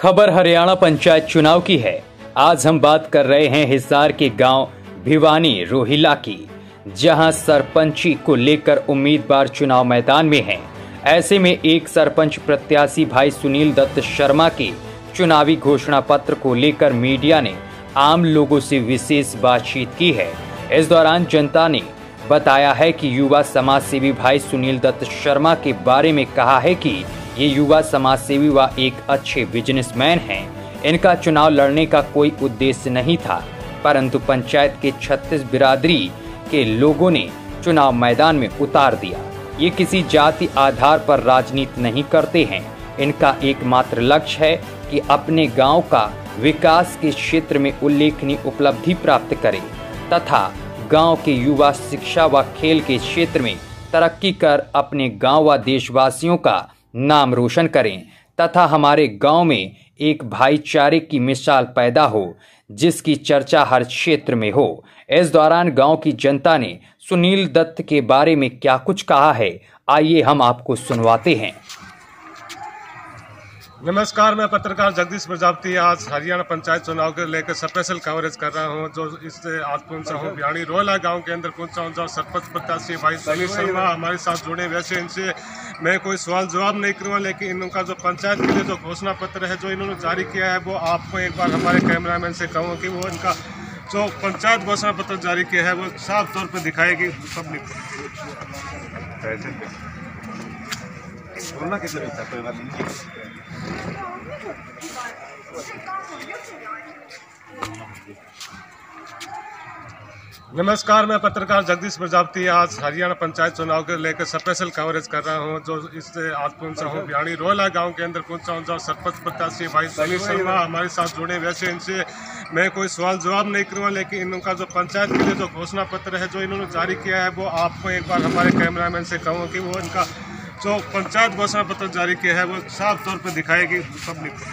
खबर हरियाणा पंचायत चुनाव की है। आज हम बात कर रहे हैं हिसार के गांव भिवानी रोहिला की, जहां सरपंची को लेकर उम्मीदवार चुनाव मैदान में हैं। ऐसे में एक सरपंच प्रत्याशी भाई सुनील दत्त शर्मा के चुनावी घोषणा पत्र को लेकर मीडिया ने आम लोगों से विशेष बातचीत की है। इस दौरान जनता ने बताया है कि युवा समाज सेवी भाई सुनील दत्त शर्मा के बारे में कहा है कि ये युवा समाज सेवी व एक अच्छे बिजनेसमैन हैं। इनका चुनाव लड़ने का कोई उद्देश्य नहीं था, परंतु पंचायत के 36 बिरादरी के लोगों ने चुनाव मैदान में उतार दिया। ये किसी जाति आधार पर राजनीति नहीं करते हैं। इनका एकमात्र लक्ष्य है कि अपने गांव का विकास के क्षेत्र में उल्लेखनीय उपलब्धि प्राप्त करें तथा गांव के युवा शिक्षा व खेल के क्षेत्र में तरक्की कर अपने गांव व देशवासियों का नाम रोशन करें तथा हमारे गांव में एक भाईचारे की मिसाल पैदा हो, जिसकी चर्चा हर क्षेत्र में हो। इस दौरान गांव की जनता ने सुनील दत्त के बारे में क्या कुछ कहा है, आइए हम आपको सुनवाते हैं। नमस्कार, मैं पत्रकार जगदीश प्रजापति आज हरियाणा पंचायत चुनाव के लेकर स्पेशल कवरेज कर रहा हूं। जो इससे आज पहुंचा हूं भिवानी रोहिला गांव के अंदर पहुंचा हूं, जहाँ सरपंच प्रत्याशी भाई सुनील शर्मा हमारे साथ जुड़े। वैसे इनसे मैं कोई सवाल जवाब नहीं करूँगा, लेकिन इनका जो पंचायत के लिए जो घोषणा पत्र है जो इन्होंने जारी किया है, वो आपको एक बार हमारे कैमरामैन से कहूँ कि वो इनका जो पंचायत घोषणा पत्र जारी किया है वो साफ तौर पर दिखाएगी पब्लिक को। नमस्कार, मैं पत्रकार जगदीश प्रजापति आज हरियाणा पंचायत चुनाव के लेकर स्पेशल कवरेज कर रहा हूं। जो इससे आज पहुंचा हूं भिवानी रोहिला गांव के अंदर पहुंचा हूं, जहाँ सरपंच प्रत्याशी भाई सुनील शर्मा हमारे साथ जुड़े। वैसे इनसे मैं कोई सवाल जवाब नहीं करूँगा, लेकिन इनका जो पंचायत के लिए जो घोषणा पत्र है जो इन्होंने जारी किया है, वो आपको एक बार हमारे कैमरामैन से कहूँ कि वो इनका जो पंचायत घोषणा पत्र जारी किया है वो साफ तौर पर दिखाएगी पब्लिक को।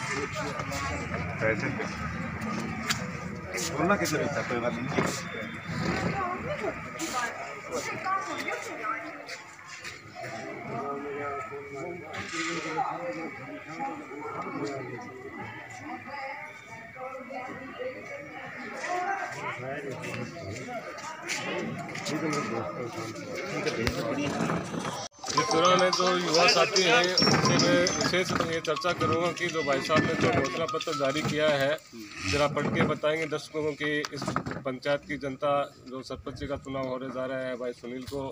इस दौरान जो युवा साथी हैं उनसे मैं विशेष ये चर्चा करूंगा कि जो भाई साहब ने जो घोषणा पत्र जारी किया है, जरा पढ़ के बताएंगे दर्शकों को कि इस पंचायत की जनता जो सरपंच का चुनाव होने जा रहा है भाई सुनील को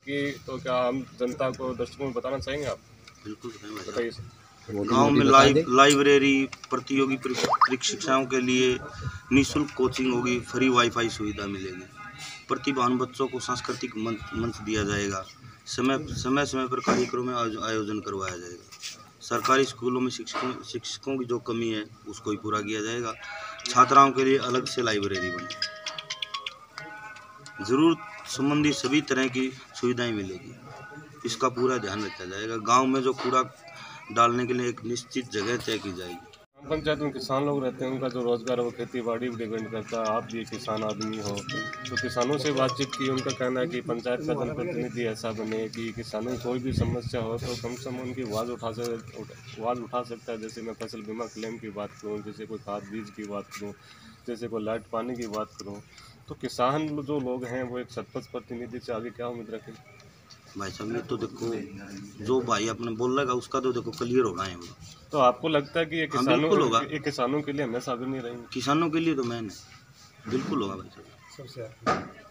कि तो क्या हम जनता को दर्शकों को बताना चाहेंगे आप? बिल्कुल बताइए सर। गांव में लाइब्रेरी, प्रतियोगी परीक्षाओं के लिए निःशुल्क कोचिंग होगी, फ्री वाईफाई सुविधा मिलेगी, प्रतिभावान बच्चों को सांस्कृतिक मंच दिया जाएगा, समय पर कार्यक्रम में आयोजन करवाया जाएगा, सरकारी स्कूलों में शिक्षकों की जो कमी है उसको ही पूरा किया जाएगा, छात्राओं के लिए अलग से लाइब्रेरी बनेगी, जरूरत संबंधी सभी तरह की सुविधाएं मिलेगी, इसका पूरा ध्यान रखा जाएगा। गांव में जो कूड़ा डालने के लिए एक निश्चित जगह तय की जाएगी। पंचायत में किसान लोग रहते हैं, उनका जो रोजगार है वो खेती बाड़ी पर डिपेंड करता है। आप भी किसान आदमी हो तो किसानों से बातचीत की, उनका कहना है कि पंचायत का जनप्रतिनिधि ऐसा बने कि किसानों की कोई भी समस्या हो तो कम से कम उनकी आवाज़ उठा सकता है। जैसे मैं फसल बीमा क्लेम की बात करूँ, जैसे कोई खाद बीज की बात करूँ, जैसे कोई लाइट पानी की बात करूँ, तो किसान जो लोग हैं वो एक सरपंच प्रतिनिधि से आगे क्या उम्मीद रखें? भाई साहब ये तो देखो, जो भाई आपने बोल रहा उसका तो देखो क्लियर होगा है। तो आपको लगता है कि ये किसानों के लिए हमेशा आगे नहीं रहेंगे? किसानों के लिए तो मैंने बिल्कुल होगा भाई साहब। सबसे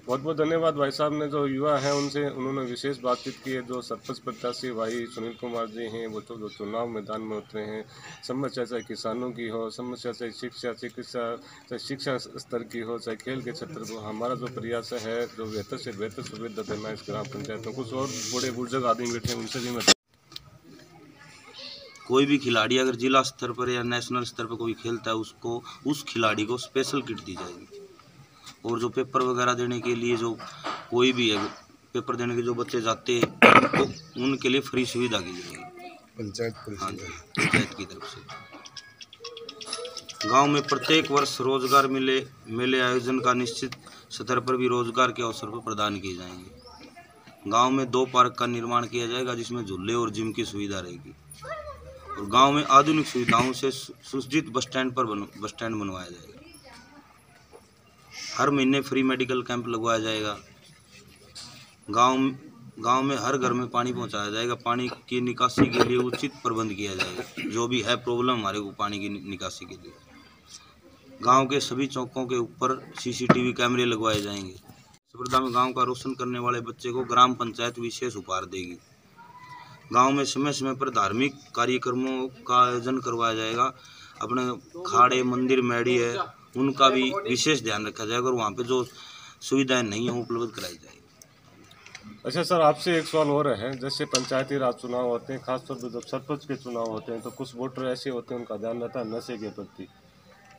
बहुत बहुत धन्यवाद भाई साहब ने जो युवा हैं उनसे उन्होंने विशेष बातचीत की है। जो सरपंच प्रत्याशी भाई सुनील कुमार जी हैं वो जो चुनाव मैदान में उतरे हैं, समस्या चाहे किसानों की हो, समस्या चाहे शिक्षा स्तर की हो, चाहे खेल के क्षेत्र को, हमारा जो प्रयास है जो बेहतर से बेहतर सुविधा देना इस ग्राम पंचायत में। कुछ और बड़े बुजुर्ग आदमी बैठे हैं, उनसे भी मैं कोई भी खिलाड़ी अगर जिला स्तर पर या नेशनल स्तर पर कोई खेलता है उसको उस खिलाड़ी को स्पेशल किट दी जाएगी। और जो पेपर वगैरह देने के लिए जो कोई भी है पेपर देने के जो बच्चे जाते हैं तो उनके लिए फ्री सुविधा की जाएगी पंचायत की तरफ से। गांव में प्रत्येक वर्ष रोजगार मेले आयोजन का निश्चित स्तर पर भी रोजगार के अवसर पर प्रदान किए जाएंगे। गांव में 2 पार्क का निर्माण किया जाएगा जिसमें झूले और जिम की सुविधा रहेगी और गांव में आधुनिक सुविधाओं से सुसज्जित बस स्टैंड बनवाया जाएगा। हर महीने फ्री मेडिकल कैंप लगवाया जाएगा। गांव में हर घर में पानी पहुंचाया जाएगा। पानी की निकासी के लिए उचित प्रबंध किया जाएगा। जो भी है प्रॉब्लम हमारे को पानी की निकासी के लिए, गांव के सभी चौकों के ऊपर CCTV कैमरे लगवाए जाएंगे। स्पर्धा में गांव का रोशन करने वाले बच्चे को ग्राम पंचायत विशेष उपहार देगी। गांव में समय समय पर धार्मिक कार्यक्रमों का आयोजन करवाया जाएगा। अपने खाड़े, मंदिर, मैडी है, उनका भी विशेष ध्यान रखा जाएगा और वहाँ पे जो सुविधाएं नहीं है वो उपलब्ध कराई जाएगी। अच्छा सर, आपसे एक सवाल और है। जैसे पंचायती राज चुनाव होते हैं, खासतौर पर जब सरपंच के चुनाव होते हैं, तो कुछ वोटर ऐसे होते हैं उनका ध्यान रहता है नशे के प्रति।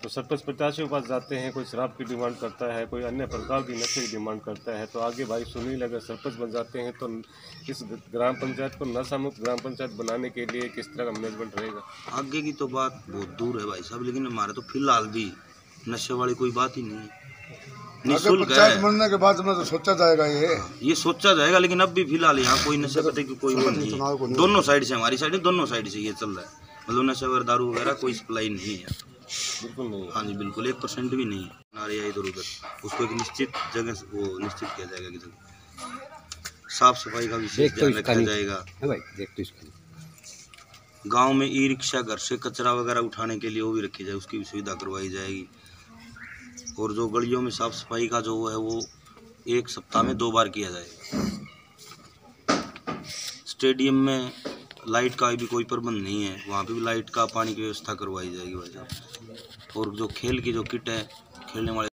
तो सरपंच प्रत्याशी के पास जाते हैं, कोई शराब की डिमांड करता है, कोई अन्य प्रकार की नशे की डिमांड करता है। तो आगे भाई सुनील अगर सरपंच बन जाते हैं तो इस ग्राम पंचायत को नशा मुक्त ग्राम पंचायत बनाने के लिए किस तरह का मैनेजमेंट रहेगा? आगे की तो बात बहुत दूर है भाई साहब, लेकिन हमारे तो फिलहाल भी नशे वाली कोई बात ही नहीं है। निःशुल्क पंचायत बनने के बाद में तो सोचा जाएगा, ये सोचा जाएगा, लेकिन अब भी फिलहाल यहाँ कोई नशे पत्ते की कोई वो नहीं है। दोनों साइड से, हमारी साइड दोनों साइड से ये चल रहा है। मतलब नशे वगैरह, दारू वगैरह कोई सप्लाई नहीं है, बिल्कुल नहीं। हाँ जी बिल्कुल, 1% भी नहीं है। नारिया इधर उधर, उसको एक निश्चित जगह वो निश्चित किया जाएगा कि जगह साफ सफाई का विशेष ध्यान रखा जाएगा। गाँव में ई-रिक्शा, घर से कचरा वगैरह उठाने के लिए वो भी रखी जाए, उसकी भी सुविधा करवाई जाएगी। और जो गलियों में साफ सफाई का जो है वो 1 सप्ताह में 2 बार किया जाएगा। स्टेडियम में लाइट का भी कोई प्रबंध नहीं है, वहाँ पे भी लाइट का, पानी की व्यवस्था करवाई जाएगी भाई साहब। और जो खेल की जो किट है खेलने वाले,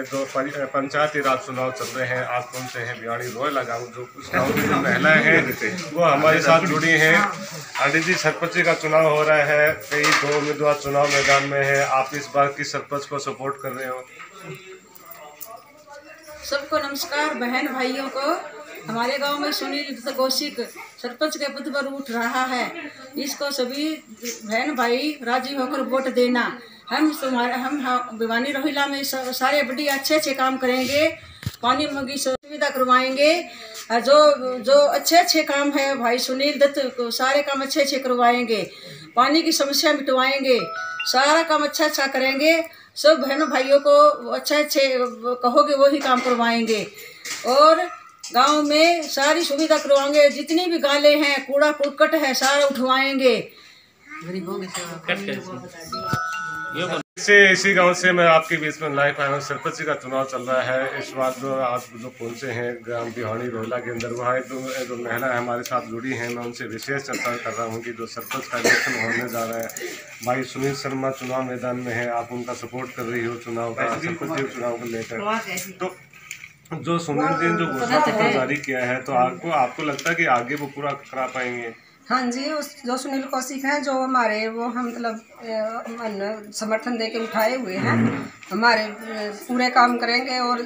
जो पंचायती राज चुनाव चल रहे हैं, आज पहुंचे हैं भिवानी रोहिला गाँव। जो कुछ गाँव की जो महिलाएं हैं वो हमारे साथ जुड़ी हैं। आंटी जी, सरपंच का चुनाव हो रहा है, कई 2 उम्मीदवार चुनाव मैदान में है, आप इस बार किस सरपंच को सपोर्ट कर रहे हो? सबको नमस्कार। बहन भाइयों को, हमारे गांव में सुनील कौशिक सरपंच के पद पर उठ रहा है। इसको सभी बहन भाई राजी होकर वोट देना। हम भिवानी रोहिला में सारे बड़ी अच्छे काम करेंगे। पानी की सुविधा करवाएंगे। जो अच्छे काम है भाई सुनील दत्त को सारे काम अच्छे करवाएंगे। पानी की समस्या मिटवाएंगे। सारा काम अच्छा करेंगे। सब बहनों भाइयों को अच्छे कहोगे वही काम करवाएंगे। और गांव में सारी सुविधा करवाएंगे। जितनी भी गाले हैं, कूड़ा कुड़कट है, सारा उठवाएंगे। गरीबों की सेवा। इसी गांव से मैं आपके बीच में लाइव आया हूँ। सरपंच का चुनाव चल रहा है। इस बार जो आप जो पहुंचे हैं ग्राम भिवानी रोहिला के अंदर, वहाँ जो महिला हमारे साथ जुड़ी हैं, मैं उनसे विशेष चर्चा कर रहा हूँ कि जो सरपंच का इलेक्शन होने जा रहा है, भाई सुनील शर्मा चुनाव मैदान में है, आप उनका सपोर्ट कर रही हो चुनाव का, सरपंच चुनाव को लेकर। तो जो सुनील जी ने जो घोषणा पत्र जारी किया है, तो आपको लगता है कि आगे वो पूरा करा पाएंगे? हाँ जी, जो सुनील कौशिक हैं, जो हमारे वो हम मतलब समर्थन देके उठाए हुए हैं, हमारे पूरे काम करेंगे। और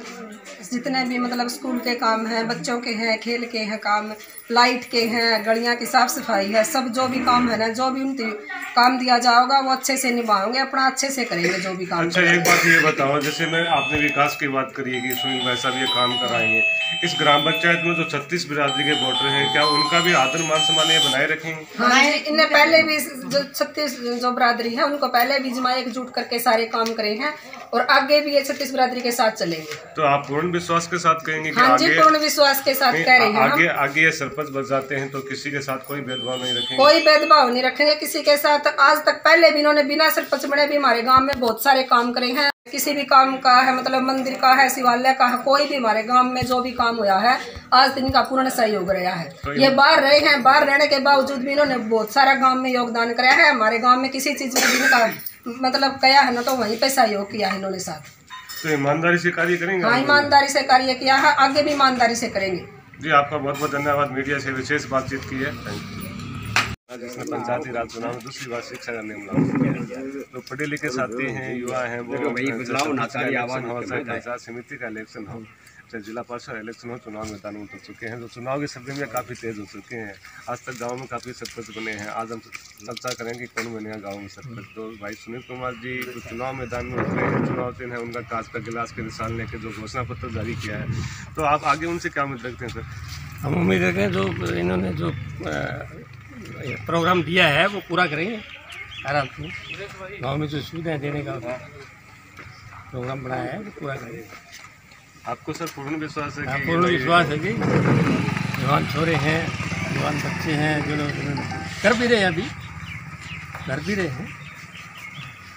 जितने भी मतलब स्कूल के काम हैं, बच्चों के हैं, खेल के हैं काम, लाइट के हैं, गलियाँ की साफ़ सफाई है, सब जो भी काम है ना, जो भी उनके काम दिया जाएगा वो अच्छे से निभाएंगे, अपना अच्छे से करेंगे जो भी काम। अच्छा, एक बात ये बताओ, जैसे मैं आपने विकास की बात करी है कि सुनील भाई साहब ये काम कराएंगे, इस ग्राम पंचायत में जो 36 बिरादरी के वोटर हैं, क्या उनका भी आदर मान सम्मान ये बनाए रखेंगे? हाँ, इनने पहले भी जो 36 जो बिरादरी है उनको पहले भी जमा एकजुट करके सारे काम करे हैं और आगे भी ये 36 बिरादरी के साथ चलेंगे। तो आप पूर्ण विश्वास के साथ कहेंगे? हाँ जी, पूर्ण विश्वास के साथ कह रहे हैं। आगे ये सरपंच बन जाते हैं तो किसी के साथ कोई भेदभाव नहीं रखेंगे? कोई भेदभाव नहीं रखेंगे किसी के साथ। आज तक पहले भी इन्होंने बिना सरपंच बने भी हमारे गाँव में बहुत सारे काम करे हैं। किसी भी काम का है, मतलब मंदिर का है, शिवालय का है, कोई भी हमारे गांव में जो भी काम हुआ है आज दिन का पूर्ण सहयोग रहा है। तो ये बाहर रहे हैं, बाहर रहने के बावजूद भी इन्होंने बहुत सारा गांव में योगदान कराया है। हमारे गांव में किसी चीज में इनका मतलब कया है ना, तो वहीं पे सहयोग किया है इन्होंने साथ। तो ईमानदारी से कार्य करेंगे? हाँ, ईमानदारी से कार्य किया है, आगे भी ईमानदारी से करेंगे। जी, आपका बहुत बहुत धन्यवाद। मीडिया से विशेष बातचीत की है। जिसने पंचायती राज चुनाव में दूसरी बार शिक्षा का नियम लागू, तो पढ़े लिखे साथी हैं, युवा हैं, वो पंचायत समिति का इलेक्शन हो, चाहे जिला परिषद इलेक्शन हो, चुनाव मैदान में उतर चुके हैं। तो चुनाव की सरगर्मियाँ काफ़ी तेज हो चुके हैं। आज तक गांव में काफ़ी सरपंच बने हैं। आज हम चर्चा करेंगे कौन बनेगा गांव में सरपंच। तो भाई सुनील कुमार जी जो चुनाव मैदान में उतरे हैं, चुनाव चिन्ह है उनका कांच का गिलास के निशान लेके जो घोषणा पत्र जारी किया है, तो आप आगे उनसे क्या उम्मीद रखते हैं सर? हम उम्मीद रखते हैं जो इन्होंने जो प्रोग्राम दिया है वो पूरा करेंगे आराम से। गाँव में जो सुविधाएँ देने का प्रोग्राम बनाया है वो पूरा करेंगे। आपको सर पूर्ण विश्वास है? हाँ, पूर्ण विश्वास है कि जवान छोरे हैं, जवान बच्चे हैं, जो लोग कर भी रहे हैं, अभी कर भी रहे हैं।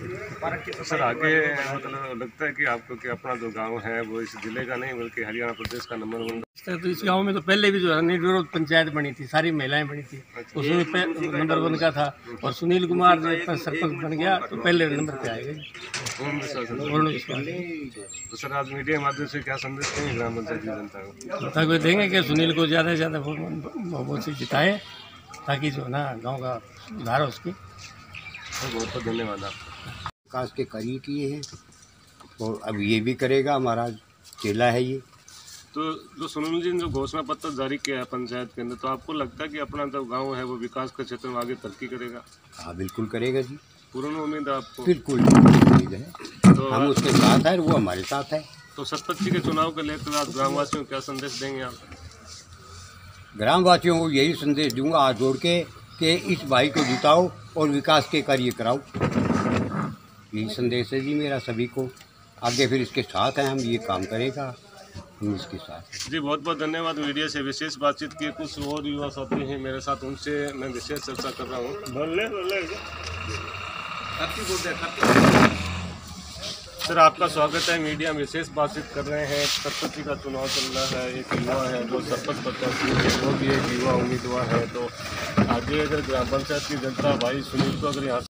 तो सर आगे मतलब लगता है कि आपको कि अपना जो गांव है वो इस जिले का नहीं बल्कि हरियाणा प्रदेश का नंबर 1। तो इस गांव में तो पहले भी जो निर्विरोध पंचायत बनी थी, सारी महिलाएं बनी थी, उसमें नंबर 1 का था। और सुनील कुमार जब सरपंच बन गया तो पहले नंबर पे आएगा। तो सर आज मीडिया के माध्यम से क्या संदेश देंगे ग्राम पंचायत की जनता को? जनता को देंगे कि सुनील को ज़्यादा से ज़्यादा वोट से जिताए, ताकि जो ना गाँव का सुधार हो उसकी। बहुत बहुत धन्यवाद आपका। विकास के कार्य किए हैं और अब ये भी करेगा, हमारा चेला है ये। तो जो सुनील जी ने जो घोषणा पत्र जारी किया है पंचायत के अंदर, तो आपको लगता है कि अपना जो गांव है वो विकास के क्षेत्र में आगे तरक्की करेगा? हाँ बिल्कुल करेगा जी, पूर्ण उम्मीद है आपको? बिल्कुल उम्मीद है। तो हम उसके साथ हैं, वो हमारे साथ है। तो सरपंच के चुनाव को लेकर आप ग्रामवासियों को क्या संदेश देंगे आप? ग्रामवासियों को यही संदेश दूंगा हाथ जोड़ के कि इस भाई को जिताओ और विकास के कार्य कराओ। यही संदेश है जी मेरा सभी को। आगे फिर इसके साथ हैं हम, ये काम करेगा, हम इसके साथ। जी बहुत बहुत धन्यवाद। मीडिया से विशेष बातचीत की। कुछ और युवा साथी हैं मेरे साथ, उनसे मैं विशेष चर्चा कर रहा हूँ। सर आपका स्वागत है। मीडिया में विशेष बातचीत कर रहे हैं। सरपंच का चुनाव चल रहा है। एक युवा है जो सरपंच प्रत्याशी है, वो भी एक युवा उम्मीदवार है। तो आगे अगर ग्राम पंचायत की जनता भाई सुनील को अगर यहाँ